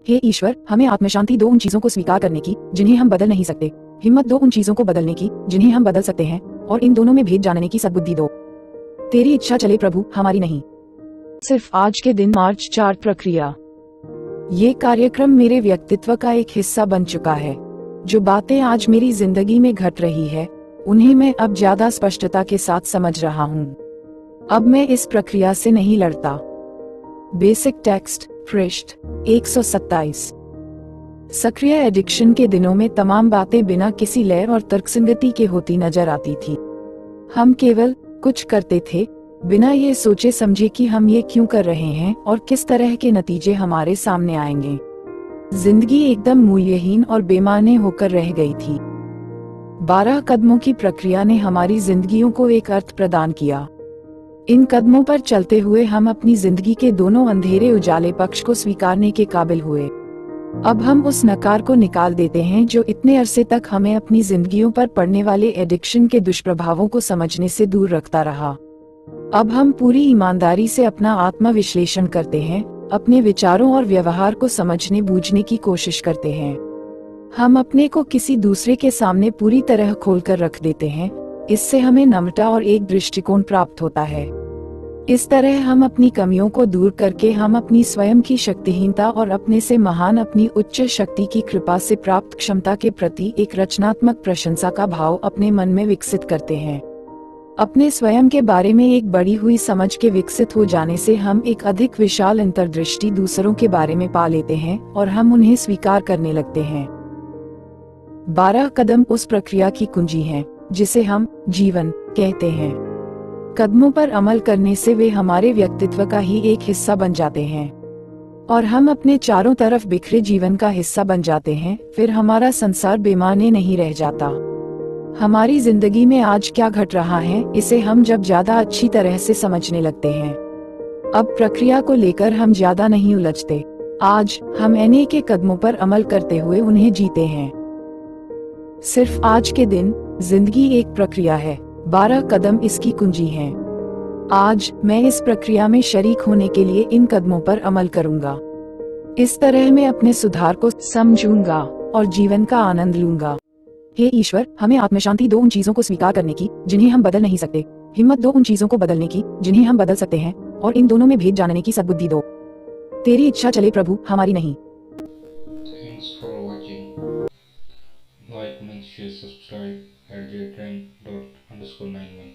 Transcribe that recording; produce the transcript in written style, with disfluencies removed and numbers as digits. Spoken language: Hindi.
हे ईश्वर, हमें आत्मशांति दो उन चीजों को स्वीकार करने की जिन्हें हम बदल नहीं सकते, हिम्मत दो उन चीजों को बदलने की जिन्हें हम बदल सकते हैं, और इन दोनों में भेद जानने की सद्बुद्धि दो। तेरी इच्छा चले प्रभु, हमारी नहीं। सिर्फ आज के दिन मार्च 4 प्रक्रिया। ये कार्यक्रम मेरे व्यक्तित्व का एक हिस्सा बन चुका है। जो बातें आज मेरी जिंदगी में घट रही है, उन्हें मैं अब ज्यादा स्पष्टता के साथ समझ रहा हूँ। अब मैं इस प्रक्रिया से नहीं लड़ता। बेसिक टेक्स्ट पृष्ठ 127। सक्रिय एडिक्शन के दिनों में तमाम बातें बिना किसी लय और तर्कसंगति के होती नजर आती थी। हम केवल कुछ करते थे, बिना ये सोचे समझे कि हम ये क्यों कर रहे हैं और किस तरह के नतीजे हमारे सामने आएंगे। जिंदगी एकदम मूल्यहीन और बेमाने होकर रह गई थी। 12 कदमों की प्रक्रिया ने हमारी जिंदगियों को एक अर्थ प्रदान किया। इन कदमों पर चलते हुए हम अपनी जिंदगी के दोनों अंधेरे उजाले पक्ष को स्वीकारने के काबिल हुए। अब हम उस नकार को निकाल देते हैं जो इतने अरसे तक हमें अपनी जिंदगियों पर पड़ने वाले एडिक्शन के दुष्प्रभावों को समझने से दूर रखता रहा। अब हम पूरी ईमानदारी से अपना आत्म विश्लेषण करते हैं, अपने विचारों और व्यवहार को समझने बूझने की कोशिश करते हैं। हम अपने को किसी दूसरे के सामने पूरी तरह खोलकर रख देते हैं। इससे हमें नम्रता और एक दृष्टिकोण प्राप्त होता है। इस तरह हम अपनी कमियों को दूर करके हम अपनी स्वयं की शक्तिहीनता और अपने से महान अपनी उच्च शक्ति की कृपा से प्राप्त क्षमता के प्रति एक रचनात्मक प्रशंसा का भाव अपने मन में विकसित करते हैं। अपने स्वयं के बारे में एक बढ़ी हुई समझ के विकसित हो जाने से हम एक अधिक विशाल अंतर्दृष्टि दूसरों के बारे में पा लेते हैं और हम उन्हें स्वीकार करने लगते हैं। 12 कदम उस प्रक्रिया की कुंजी हैं, जिसे हम जीवन कहते हैं। कदमों पर अमल करने से वे हमारे व्यक्तित्व का ही एक हिस्सा बन जाते हैं और हम अपने चारों तरफ बिखरे जीवन का हिस्सा बन जाते हैं। फिर हमारा संसार बेमाने नहीं रह जाता। हमारी जिंदगी में आज क्या घट रहा है, इसे हम जब ज्यादा अच्छी तरह से समझने लगते हैं। अब प्रक्रिया को लेकर हम ज्यादा नहीं उलझते। आज हम एनए के कदमों पर अमल करते हुए उन्हें जीते हैं। सिर्फ आज के दिन, जिंदगी एक प्रक्रिया है, 12 कदम इसकी कुंजी हैं। आज मैं इस प्रक्रिया में शरीक होने के लिए इन कदमों पर अमल करूंगा। इस तरह मैं अपने सुधार को समझूंगा और जीवन का आनंद लूंगा। हे ईश्वर, हमें आत्मशांति दो उन चीजों को स्वीकार करने की जिन्हें हम बदल नहीं सकते, हिम्मत दो उन चीजों को बदलने की जिन्हें हम बदल सकते हैं, और इन दोनों में भेद जानने की सद्बुद्धि दो। तेरी इच्छा चले प्रभु, हमारी नहीं। Thanks for watching. Like, comment, share, subscribe at @trend__91.